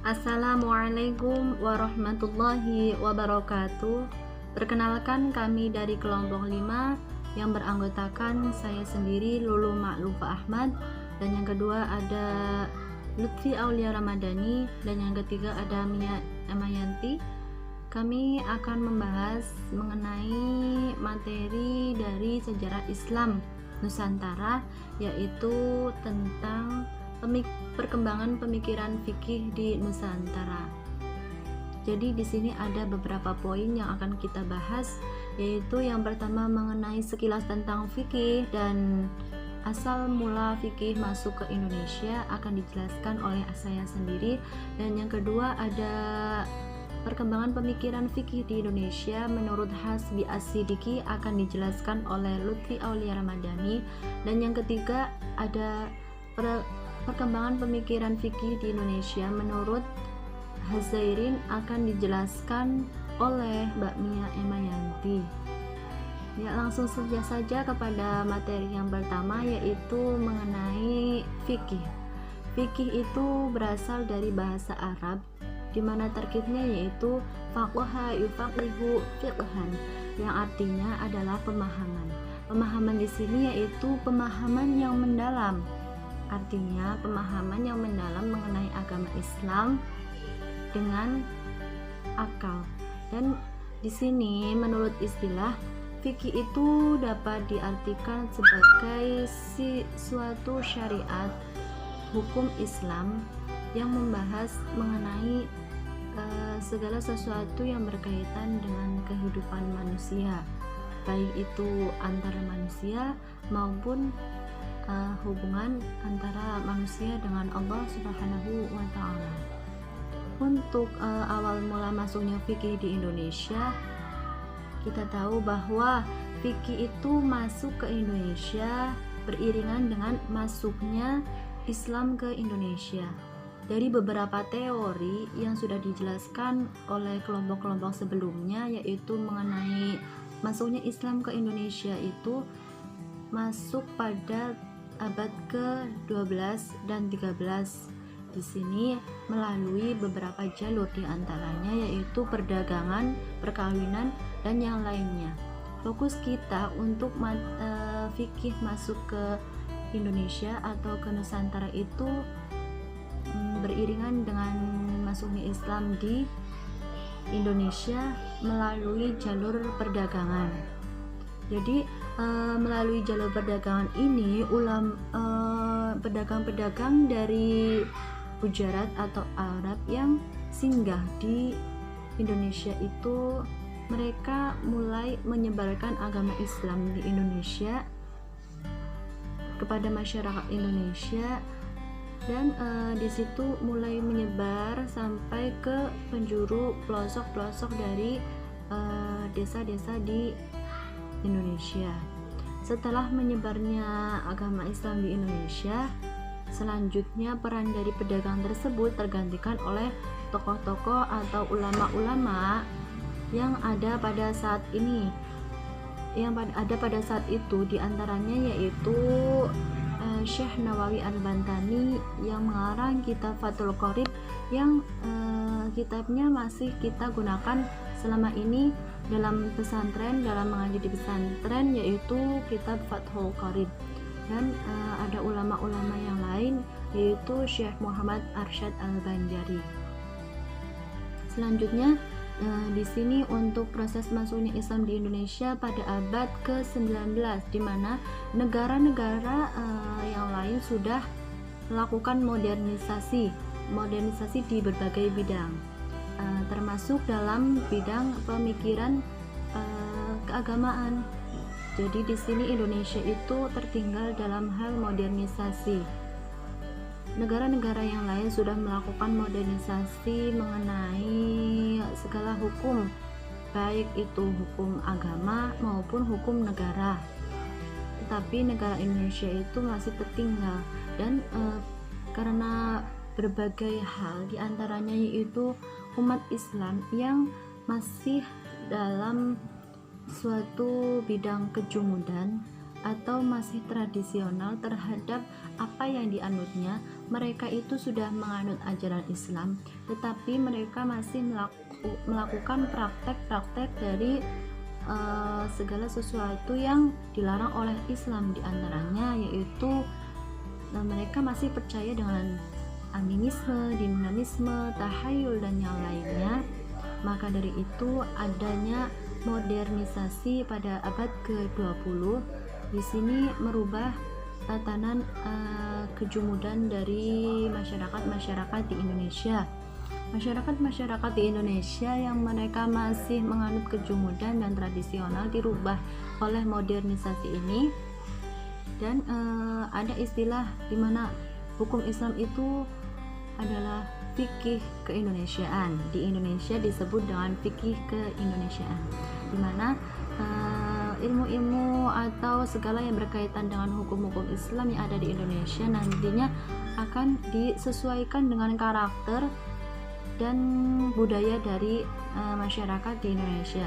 Assalamualaikum warahmatullahi wabarakatuh. Perkenalkan, kami dari kelompok 5 yang beranggotakan saya sendiri Lulu Ma'lufa Ahmad, dan yang kedua ada Lutfi Aulia Ramadhani, dan yang ketiga ada Mia Emayanti. Kami akan membahas mengenai materi dari sejarah Islam Nusantara, yaitu tentang perkembangan pemikiran fikih di Nusantara. Jadi di sini ada beberapa poin yang akan kita bahas, yaitu yang pertama mengenai sekilas tentang fikih dan asal mula fikih masuk ke Indonesia akan dijelaskan oleh saya sendiri, dan yang kedua ada perkembangan pemikiran fikih di Indonesia menurut Hasbi As-Siddiqi akan dijelaskan oleh Lutfi Aulia Ramadhani, dan yang ketiga ada perkembangan pemikiran fikih di Indonesia menurut Hazairin akan dijelaskan oleh Mbak Mia Emayanti. Ya, langsung saja kepada materi yang pertama, yaitu mengenai fikih. Fikih itu berasal dari bahasa Arab, di mana terkibnya yaitu faqaha yufaqihu fiqhan, yang artinya adalah pemahaman. Pemahaman di sini yaitu pemahaman yang mendalam. Artinya pemahaman yang mendalam mengenai agama Islam dengan akal. Dan di sini menurut istilah fikih itu dapat diartikan sebagai suatu syariat hukum Islam yang membahas mengenai segala sesuatu yang berkaitan dengan kehidupan manusia, baik itu antara manusia maupun hubungan antara manusia dengan Allah Subhanahu wa Ta'ala. Untuk awal mula masuknya fikih di Indonesia, kita tahu bahwa fikih itu masuk ke Indonesia beriringan dengan masuknya Islam ke Indonesia. Dari beberapa teori yang sudah dijelaskan oleh kelompok-kelompok sebelumnya, yaitu mengenai masuknya Islam ke Indonesia itu masuk pada abad ke-12 dan 13. Di sini melalui beberapa jalur, diantaranya yaitu perdagangan, perkawinan, dan yang lainnya. Fokus kita untuk fikih masuk ke Indonesia atau ke Nusantara itu beriringan dengan masuknya Islam di Indonesia melalui jalur perdagangan. Jadi melalui jalur perdagangan ini pedagang-pedagang dari Gujarat atau Arab yang singgah di Indonesia itu mereka mulai menyebarkan agama Islam di Indonesia kepada masyarakat Indonesia, dan di situ mulai menyebar sampai ke penjuru pelosok-pelosok dari desa-desa di Indonesia. Setelah menyebarnya agama Islam di Indonesia, selanjutnya peran dari pedagang tersebut tergantikan oleh tokoh-tokoh atau ulama-ulama yang ada pada saat ini. Yang ada pada saat itu diantaranya yaitu Syekh Nawawi Al-Bantani yang mengarang kitab Fathul Qorib, yang kitabnya masih kita gunakan selama ini dalam pesantren, dalam mengaji di pesantren, yaitu kitab Fathul Qorib. Dan ada ulama-ulama yang lain yaitu Syekh Muhammad Arsyad Al-Banjari. Selanjutnya di sini untuk proses masuknya Islam di Indonesia pada abad ke-19, di mana negara-negara yang lain sudah melakukan modernisasi di berbagai bidang, termasuk dalam bidang pemikiran keagamaan. Jadi di sini Indonesia itu tertinggal dalam hal modernisasi. Negara-negara yang lain sudah melakukan modernisasi mengenai segala hukum, baik itu hukum agama maupun hukum negara. Tetapi negara Indonesia itu masih tertinggal, dan karena berbagai hal, diantaranya yaitu umat Islam yang masih dalam suatu bidang kejumudan, atau masih tradisional terhadap apa yang dianutnya. Mereka itu sudah menganut ajaran Islam, tetapi mereka masih melakukan praktek-praktek dari segala sesuatu yang dilarang oleh Islam, diantaranya yaitu mereka masih percaya dengan animisme, dinamisme, tahayul dan yang lainnya. Maka dari itu adanya modernisasi pada abad ke-20 di sini merubah tatanan kejumudan dari masyarakat di Indonesia. Masyarakat di Indonesia yang mereka masih menganut kejumudan dan tradisional dirubah oleh modernisasi ini, dan ada istilah di mana hukum Islam itu adalah fikih keindonesiaan. Di Indonesia disebut dengan fikih keindonesiaan, di mana ilmu-ilmu atau segala yang berkaitan dengan hukum-hukum Islam yang ada di Indonesia nantinya akan disesuaikan dengan karakter dan budaya dari masyarakat di Indonesia.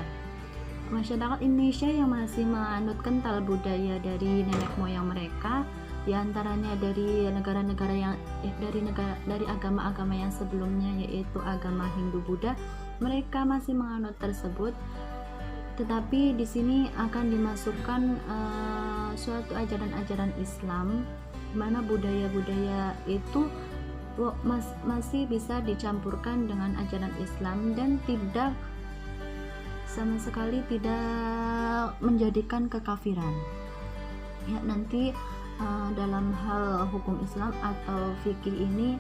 Masyarakat Indonesia yang masih menganut kental budaya dari nenek moyang mereka, diantaranya dari negara-negara yang dari agama-agama yang sebelumnya, yaitu agama Hindu Buddha, mereka masih menganut tersebut. Tetapi di sini akan dimasukkan suatu ajaran-ajaran Islam, di mana budaya-budaya itu masih bisa dicampurkan dengan ajaran Islam dan tidak sama sekali tidak menjadikan kekafiran. Ya, nanti dalam hal hukum Islam atau fikih ini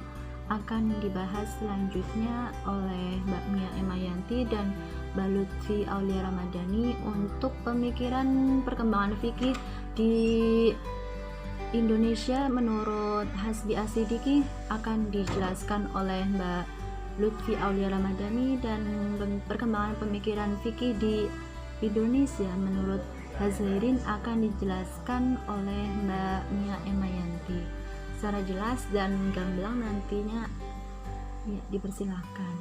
akan dibahas selanjutnya oleh Mbak Mia Emayanti dan Mbak Lutfi Aulia Ramadhani untuk pemikiran perkembangan fikih di Indonesia menurut Hasbi Asidiki akan dijelaskan oleh Mbak Lutfi Aulia Ramadhani, dan perkembangan pemikiran fikih di Indonesia menurut Hazairin akan dijelaskan oleh Mbak Mia Emayanti secara jelas dan gamblang. Nantinya ya, dipersilahkan.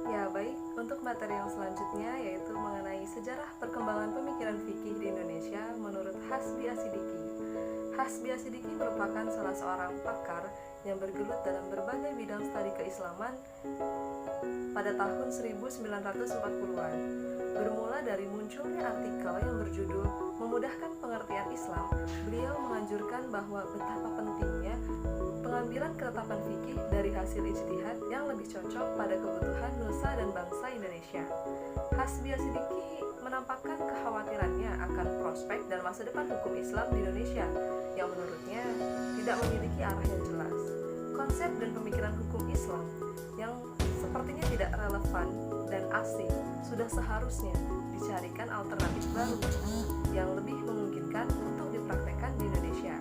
Ya baik, untuk materi yang selanjutnya yaitu mengenai sejarah perkembangan pemikiran fikih di Indonesia menurut Hasbi Asidiki. Hasbi Asidiki merupakan salah seorang pakar yang bergelut dalam berbagai bidang studi keislaman pada tahun 1940-an. Bermula dari munculnya artikel yang berjudul Memudahkan Pengertian Islam, beliau menganjurkan bahwa betapa pentingnya pengambilan ketetapan fikih dari hasil ijtihad yang lebih cocok pada kebutuhan nusa dan bangsa Indonesia. Hasbi Asidiki menampakkan kekhawatirannya akan prospek dan masa depan hukum Islam di Indonesia yang menurutnya tidak memiliki arah yang jelas. Konsep dan pemikiran hukum Islam yang sepertinya tidak relevan dan asing sudah seharusnya dicarikan alternatif baru yang lebih memungkinkan untuk dipraktekkan di Indonesia.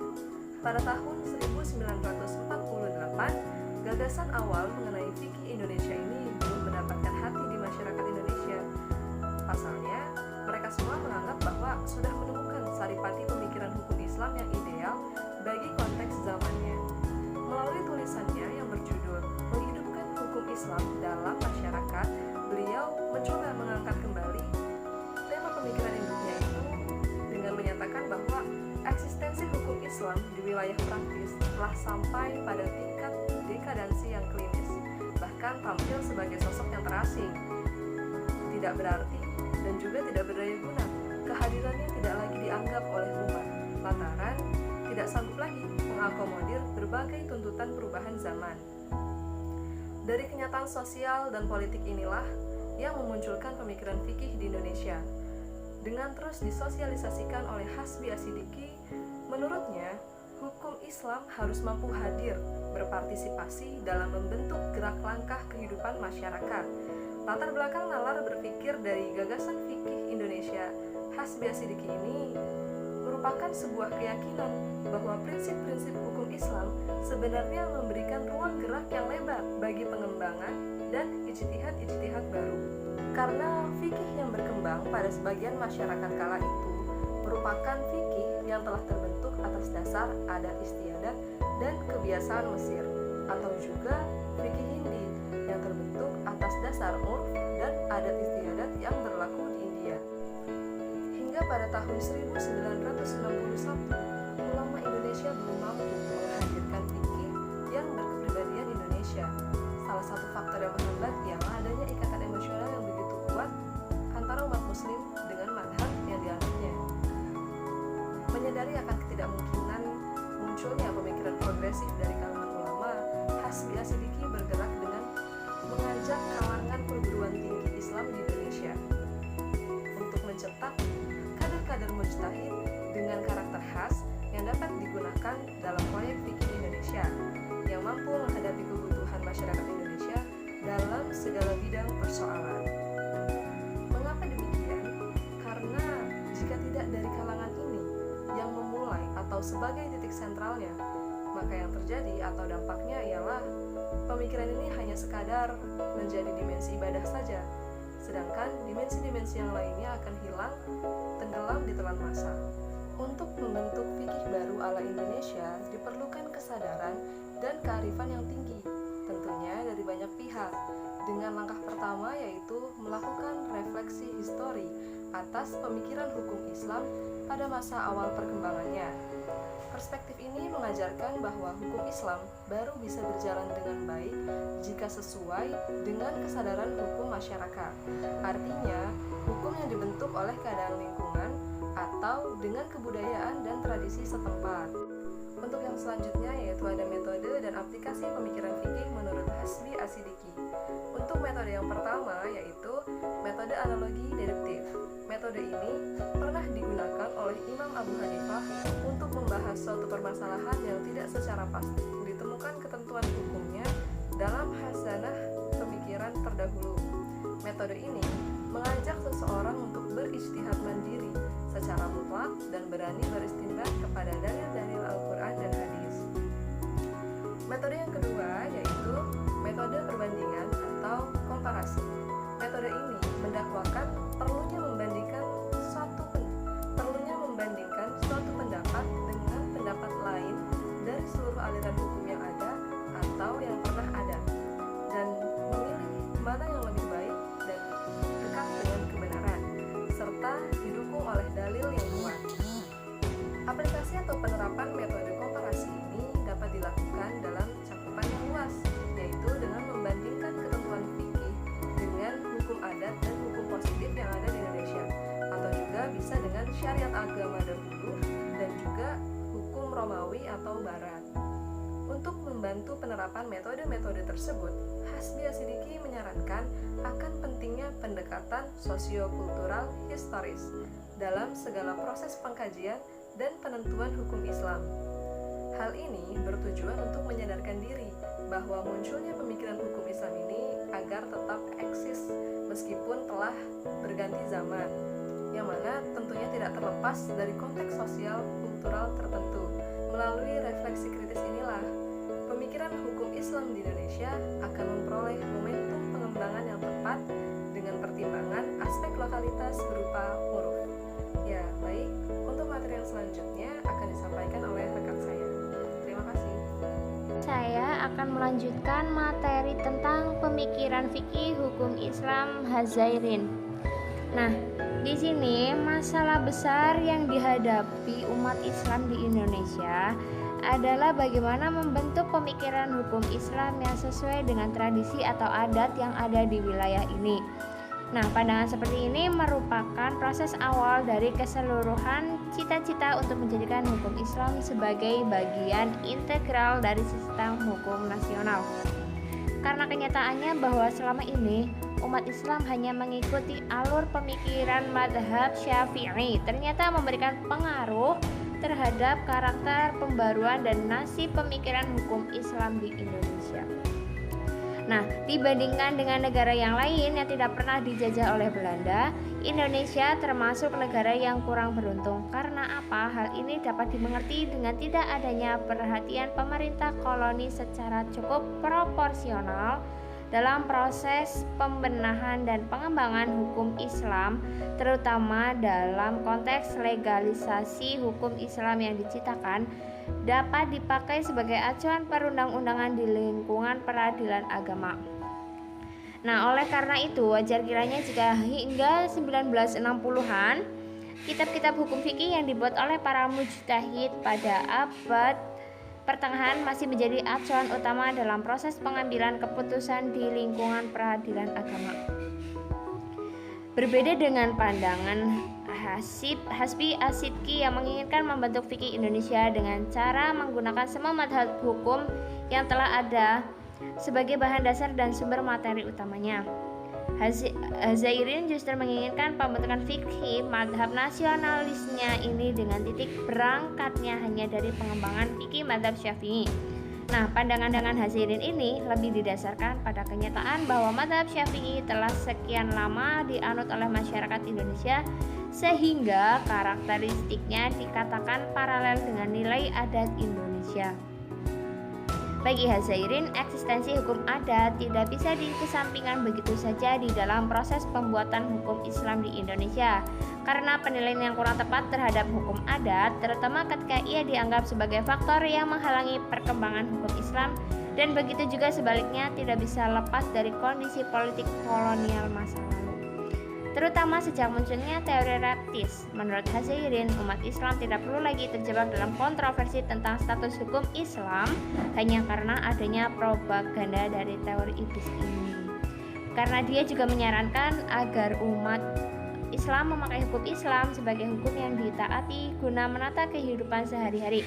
Pada tahun 1948, gagasan awal mengenai fikih Indonesia ini belum mendapatkan hati di masyarakat Indonesia. Pasalnya, mereka semua menganggap bahwa sudah menemukan saripati pemikiran hukum Islam yang ideal bagi konteks zamannya. Melalui tulisannya yang berjudul Menghidupkan Hukum Islam dalam Masyarakat, beliau mencoba mengangkat kembali tema pemikiran induknya itu dengan menyatakan bahwa eksistensi hukum Islam di wilayah praktis telah sampai pada tingkat dekadansi yang klinis, bahkan tampil sebagai sosok yang terasing, tidak berarti dan juga tidak berdaya guna. Kehadirannya tidak lagi dianggap oleh umat, lantaran tidak sanggup lagi mengakomodir berbagai tuntutan perubahan zaman. Dari kenyataan sosial dan politik inilah yang memunculkan pemikiran fikih di Indonesia. Dengan terus disosialisasikan oleh Hasbi Asidiki, menurutnya hukum Islam harus mampu hadir, berpartisipasi dalam membentuk gerak langkah kehidupan masyarakat. Latar belakang nalar berpikir dari gagasan fikih Indonesia Hasbi Asidiki ini merupakan sebuah keyakinan bahwa prinsip-prinsip hukum Islam sebenarnya memberikan ruang gerak yang lebar bagi pengembangan dan ijtihad-ijtihad baru. Karena fikih yang berkembang pada sebagian masyarakat kala itu merupakan fikih yang telah terbentuk atas dasar adat istiadat dan kebiasaan Mesir, atau juga fikih Hindi yang terbentuk atas dasar urf dan adat istiadat yang berlaku di India. Hingga pada tahun 1961, ulama Indonesia belum mampu menghadirkan fikih yang berkepribadian Indonesia. Salah satu faktor yang menghambat ialah adanya ikatan emosional yang begitu kuat antara umat muslim dengan mazhab yang dianutnya. Menyadari akan ketidakmungkinan munculnya pemikiran progresif dari kalangan ulama, Hasbi Asidiki bergerak dengan mengajak kalangan perguruan tinggi Islam di Indonesia untuk mencetak kader-kader mujtahid dengan karakter khas yang dapat digunakan dalam proyek fikih Indonesia yang mampu menghadapi kebutuhan masyarakat Indonesia dalam segala bidang persoalan. Mengapa demikian? Karena jika tidak dari kalangan ini yang memulai atau sebagai titik sentralnya, maka yang terjadi atau dampaknya ialah pemikiran ini hanya sekadar menjadi dimensi ibadah saja, sedangkan dimensi-dimensi yang lainnya akan hilang, tenggelam di telan masa. Untuk membentuk fikih baru ala Indonesia diperlukan kesadaran dan kearifan yang tinggi, tentunya dari banyak pihak, dengan langkah pertama yaitu melakukan refleksi histori atas pemikiran hukum Islam pada masa awal perkembangannya. Perspektif ini mengajarkan bahwa hukum Islam baru bisa berjalan dengan baik jika sesuai dengan kesadaran hukum masyarakat. Artinya, hukum yang dibentuk oleh keadaan lingkungan atau dengan kebudayaan dan tradisi setempat. Untuk yang selanjutnya yaitu ada metode dan aplikasi pemikiran fikih menurut Hasbi Asidiki. Untuk metode yang pertama yaitu metode analogi deduktif. Metode ini pernah digunakan oleh Imam Abu Hanifah untuk membahas suatu permasalahan yang tidak secara pasti ditemukan ketentuan hukumnya dalam hasanah pemikiran terdahulu. Metode ini mengajak seseorang untuk berijtihad mandiri secara mutlak dan berani beristinbat kepada dalil-dalil Al-Quran dan hadis. Metode yang kedua yaitu metode perbandingan atau komparasi. Metode ini mendakwakan perlunya membandingkan suatu pendapat dengan pendapat lain dari seluruh aliran hukum yang ada atau yang pernah ada, dan memilih mana yang lebih baik dan dekat dengan kebenaran, serta didukung oleh dalil yang kuat. Aplikasi atau penerapan metode komparasi ini dapat dilakukan dalam cakupan yang luas, yaitu dengan membandingkan ketentuan fikih dengan hukum adat dan hukum positif yang ada di Indonesia, atau juga bisa dengan syariat agama dahulu dan juga hukum Romawi atau Barat. Untuk membantu penerapan metode-metode tersebut, Hasbi Asidiki menyarankan akan pentingnya pendekatan sosio-kultural historis dalam segala proses pengkajian dan penentuan hukum Islam. Hal ini bertujuan untuk menyadarkan diri bahwa munculnya pemikiran hukum Islam ini agar tetap eksis meskipun telah berganti zaman, yang mana tentunya tidak terlepas dari konteks sosial kultural tertentu. Melalui refleksi kritis inilah, pemikiran hukum Islam di Indonesia akan memperoleh momentum pengembangan yang tepat dengan pertimbangan aspek lokalitas berupa huruf. Ya, baik. Untuk materi yang selanjutnya akan disampaikan oleh rekan saya. Terima kasih. Saya akan melanjutkan materi tentang pemikiran fikih hukum Islam Hazairin. Nah, di sini masalah besar yang dihadapi umat Islam di Indonesia adalah bagaimana membentuk pemikiran hukum Islam yang sesuai dengan tradisi atau adat yang ada di wilayah ini. Nah, pandangan seperti ini merupakan proses awal dari keseluruhan cita-cita untuk menjadikan hukum Islam sebagai bagian integral dari sistem hukum nasional. Karena kenyataannya bahwa selama ini umat Islam hanya mengikuti alur pemikiran mazhab Syafi'i, ternyata memberikan pengaruh terhadap karakter pembaruan dan nasib pemikiran hukum Islam di Indonesia. Nah, dibandingkan dengan negara yang lain yang tidak pernah dijajah oleh Belanda, Indonesia termasuk negara yang kurang beruntung. Karena apa? Hal ini dapat dimengerti dengan tidak adanya perhatian pemerintah koloni secara cukup proporsional dalam proses pembenahan dan pengembangan hukum Islam, terutama dalam konteks legalisasi hukum Islam yang diciptakan dapat dipakai sebagai acuan perundang-undangan di lingkungan peradilan agama. Nah, oleh karena itu wajar kiranya jika hingga 1960-an kitab-kitab hukum fikih yang dibuat oleh para mujtahid pada abad pertengahan masih menjadi acuan utama dalam proses pengambilan keputusan di lingkungan peradilan agama. Berbeda dengan pandangan Hasbi As-Sidki yang menginginkan membentuk fikih Indonesia dengan cara menggunakan semua madhab hukum yang telah ada sebagai bahan dasar dan sumber materi utamanya. Hadzairin justru menginginkan pembentukan fikih madhab nasionalisnya ini dengan titik berangkatnya hanya dari pengembangan fikih madhab Syafi'i. Nah, pandangan Hadzairin ini lebih didasarkan pada kenyataan bahwa madhab Syafi'i telah sekian lama dianut oleh masyarakat Indonesia sehingga karakteristiknya dikatakan paralel dengan nilai adat Indonesia. Bagi Hadzairin, eksistensi hukum adat tidak bisa dikesampingkan begitu saja di dalam proses pembuatan hukum Islam di Indonesia, karena penilaian yang kurang tepat terhadap hukum adat, terutama ketika ia dianggap sebagai faktor yang menghalangi perkembangan hukum Islam, dan begitu juga sebaliknya tidak bisa lepas dari kondisi politik kolonial masa lalu. Terutama sejak munculnya teori reptis, menurut Hadzairin, umat Islam tidak perlu lagi terjebak dalam kontroversi tentang status hukum Islam hanya karena adanya propaganda dari teori iblis ini. Karena dia juga menyarankan agar umat Islam memakai hukum Islam sebagai hukum yang ditaati guna menata kehidupan sehari-hari.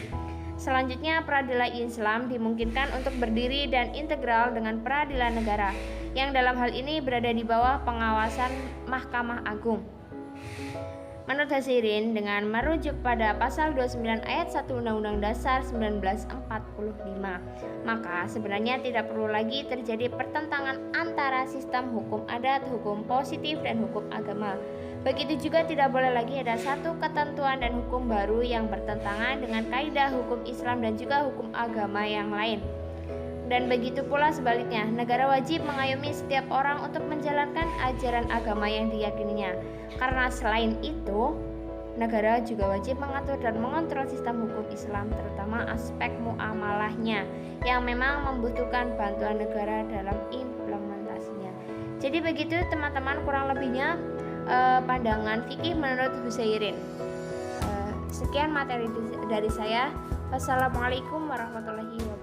Selanjutnya, peradilan Islam dimungkinkan untuk berdiri dan integral dengan peradilan negara, yang dalam hal ini berada di bawah pengawasan Mahkamah Agung. Menurut Hadzairin, dengan merujuk pada pasal 29 ayat 1 Undang-Undang Dasar 1945, maka sebenarnya tidak perlu lagi terjadi pertentangan antara sistem hukum adat, hukum positif, dan hukum agama. Begitu juga tidak boleh lagi ada satu ketentuan dan hukum baru yang bertentangan dengan kaidah hukum Islam dan juga hukum agama yang lain. Dan begitu pula sebaliknya, negara wajib mengayomi setiap orang untuk menjalankan ajaran agama yang diyakininya. Karena selain itu, negara juga wajib mengatur dan mengontrol sistem hukum Islam, terutama aspek muamalahnya yang memang membutuhkan bantuan negara dalam implementasinya. Jadi begitu teman-teman, kurang lebihnya pandangan fikih menurut Hadzairin. Sekian materi dari saya. Wassalamualaikum warahmatullahi wabarakatuh.